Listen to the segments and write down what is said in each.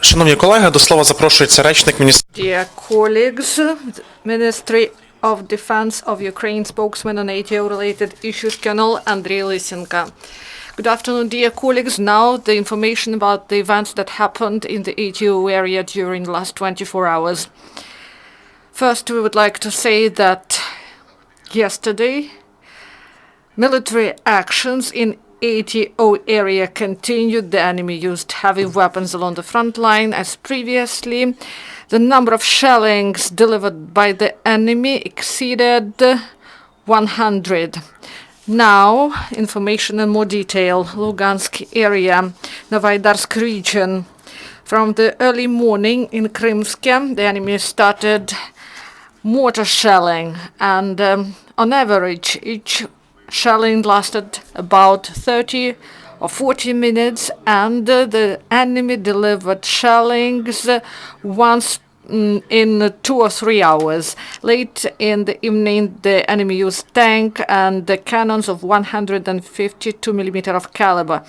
Шановні колеги, до слова запрошується речник міністерства. Dear colleagues, Ministry of Defense of Ukraine spokesman on NATO-related issues, Colonel Andriy Lysenko. Good afternoon, dear colleagues. Now the information about the events that happened in the ATO area during the last 24 hours. First, we would like to say that yesterday, military actions in ATO area continued. The enemy used heavy weapons along the front line as previously. The number of shellings delivered by the enemy exceeded 100. Now, information in more detail. Lugansk area, Novaidarsk region. From the early morning in Krymsk, the enemy started mortar shelling, and on average, each shelling lasted about 30 or 40 minutes, and the enemy delivered shellings once in 2 or 3 hours. Late in the evening, the enemy used tank and the cannons of 152 millimeter of caliber.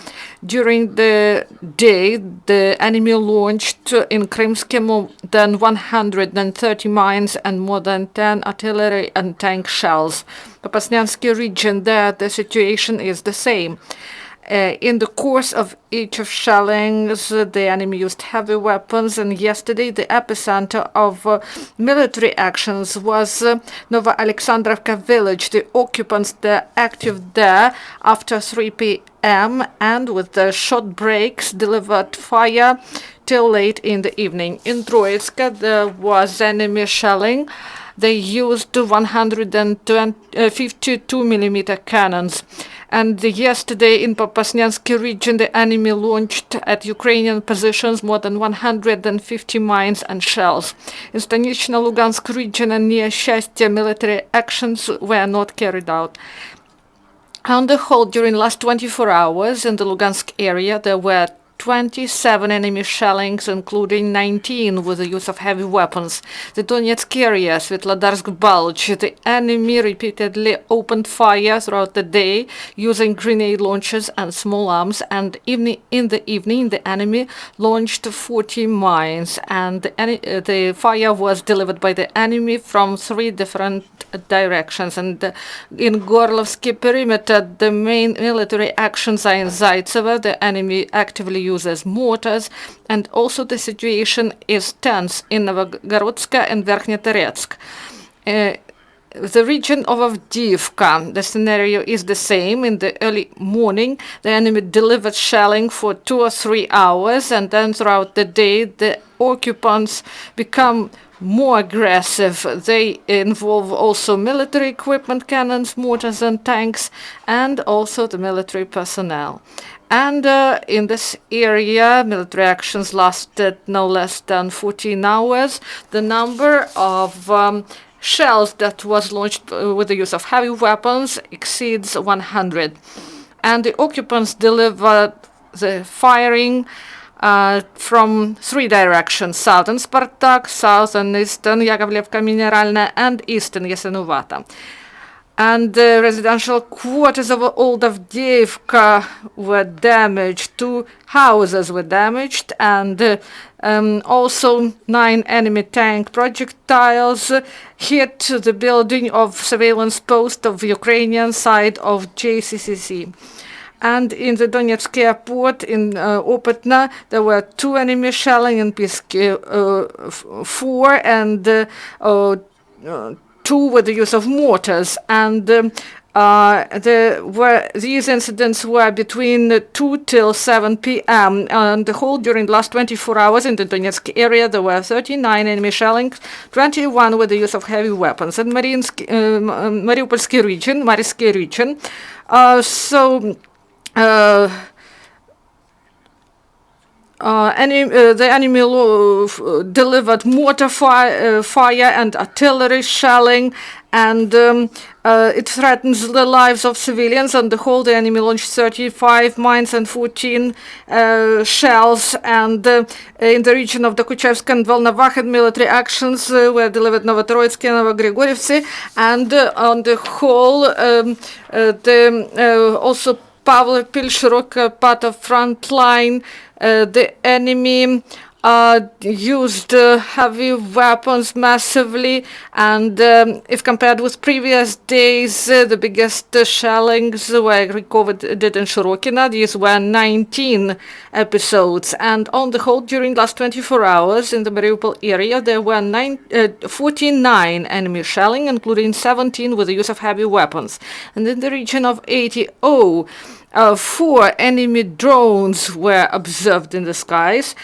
During the day, the enemy launched in Krymsk more than 130 mines and more than 10 artillery and tank shells. Popasnyansky region, there the situation is the same. In the course of each of shellings, the enemy used heavy weapons, and yesterday the epicenter of military actions was Novoalexandrovka village. The occupants were active there after 3 p.m. and with the short breaks delivered fire till late in the evening. In Troitsk, there was enemy shelling. They used 152 millimeter cannons. And yesterday in Popasnyansky region, the enemy launched at Ukrainian positions more than 150 mines and shells. In Stanично-Lugansk region and near Shastya, military actions were not carried out. On the whole, during the last 24 hours in the Lugansk area, there were 27 enemy shellings, including 19 with the use of heavy weapons. The Donetsk area, Svetlodarsk Bulge, the enemy repeatedly opened fire throughout the day using grenade launchers and small arms, and in the evening the enemy launched 40 mines, and the fire was delivered by the enemy from 3 different directions. And in Gorlovsky perimeter, the main military actions are in Zaitsevo. The enemy actively uses mortars, and also the situation is tense in Novogorodska and Verkhneterets. The region of Avdiivka, the scenario is the same. In the early morning, the enemy delivered shelling for 2 or 3 hours, and then throughout the day, the occupants become more aggressive. They involve also military equipment, cannons, mortars, and tanks, and also the military personnel. And in this area, military actions lasted no less than 14 hours. The number of shells that was launched with the use of heavy weapons exceeds 100. And the occupants delivered the firing from 3 directions: southern Spartak, southern eastern Yakovlevka Mineralna, and eastern Yasenuvata. And the residential quarters of Old Avdiivka were damaged. 2 houses were damaged, and also 9 enemy tank projectiles hit the building of surveillance post of the Ukrainian side of JCCC. And in the Donetsk airport in Opetna, there were 2 enemy shelling in Piski 4 and 2 with the use of mortars, and these incidents were between 2 till 7 p.m. On the whole, during the last 24 hours in the Donetsk area, there were 39 enemy shellings, 21 with the use of heavy weapons. And Mariupolsky region, Marysky region, the enemy delivered mortar fire and artillery shelling, and it threatens the lives of civilians. On the whole, the enemy launched 35 mines and 14 shells, and in the region of the Kuchevsk and Volnovakh, military actions were delivered Novotroitsky and Novogrigorivsky, and on the whole, also Pavlovpil, Shirok part of front line, the enemy used heavy weapons massively, and if compared with previous days, the biggest shellings were recorded in Shirokina. These were 19 episodes, and on the whole, during last 24 hours in the Mariupol area, there were 49 enemy shelling, including 17 with the use of heavy weapons. And in the region of 80, 4 enemy drones were observed in the skies.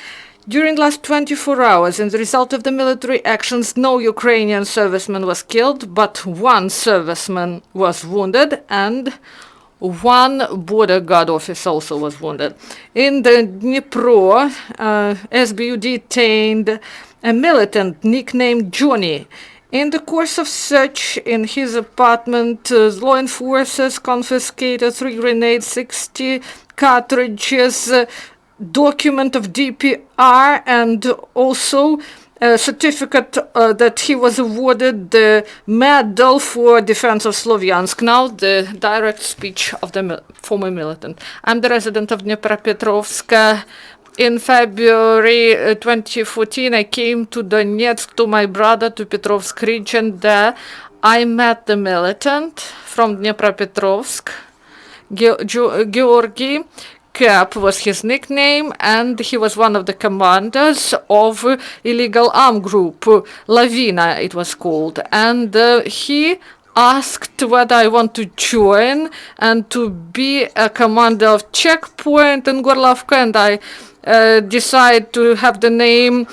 During last 24 hours, as a result of the military actions, no Ukrainian serviceman was killed, but 1 serviceman was wounded, and 1 border guard officer also was wounded. In the Dnipro, SBU detained a militant nicknamed Johnny. In the course of search in his apartment, law enforcers confiscated 3 grenades, 60 cartridges, document of DPR, and also a certificate that he was awarded the Medal for Defense of Slovyansk. Now the direct speech of the former militant. I'm the resident of Dnipropetrovsk. In February 2014, I came to Donetsk to my brother to Petrovsk region. There I met the militant from Dnipropetrovsk, Georgy. Cap was his nickname, and he was one of the commanders of illegal armed group, Lavina it was called, and he asked whether I want to join and to be a commander of checkpoint in Gorlovka, and I decided to have the name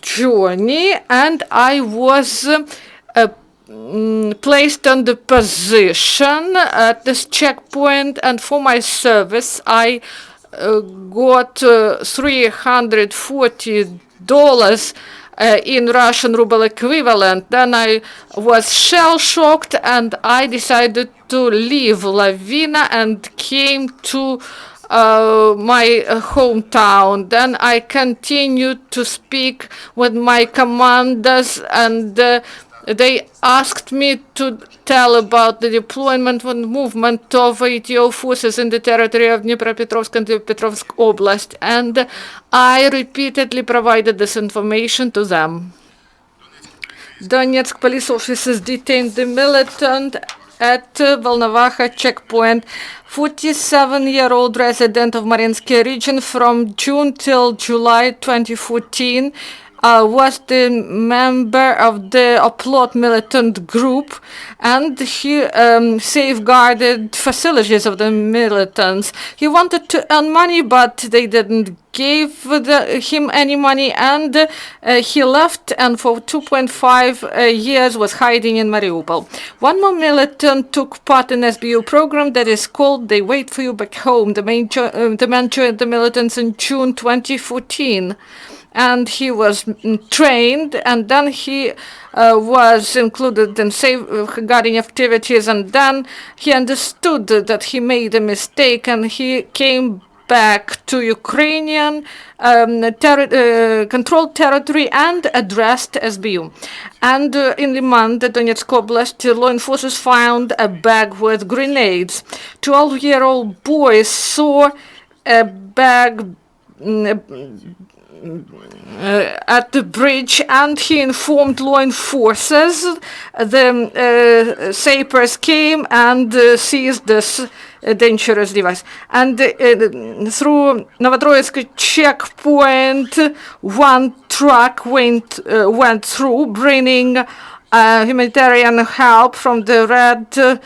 Johnny, and I was placed on the position at this checkpoint, and for my service I got $340 in Russian ruble equivalent. Then I was shell-shocked, and I decided to leave Lavina and came to my hometown. Then I continued to speak with my commanders, and they asked me to tell about the deployment and movement of ATO forces in the territory of Dnipropetrovsk and Petrovsk Oblast, and I repeatedly provided this information to them. Donetsk police officers detained the militant at Volnovaha checkpoint. 47-year-old resident of Mariinsky region from June till July 2014. Was the member of the Oplot militant group, and he safeguarded facilities of the militants. He wanted to earn money, but they didn't give him any money, and he left, and for 2.5 years was hiding in Mariupol. One more militant took part in SBU program that is called They Wait For You Back Home. The man joined the militants in June 2014. And he was trained, and then he was included in safeguarding activities, and then he understood that he made a mistake, and he came back to Ukrainian controlled territory and addressed SBU. And in Liman, the Donetsk Oblast, law enforcers found a bag with grenades. 12-year-old boy saw a bag at the bridge, and he informed law enforcers. The sappers came and seized this dangerous device. And through Novotroitsk checkpoint, 1 truck went through, bringing humanitarian help from the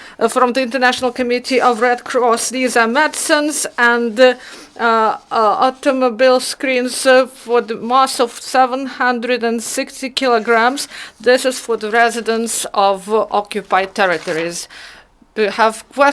International Committee of Red Cross. These are medicines and automobile screens for the mass of 760 kilograms. This is for the residents of occupied territories. Do you have questions?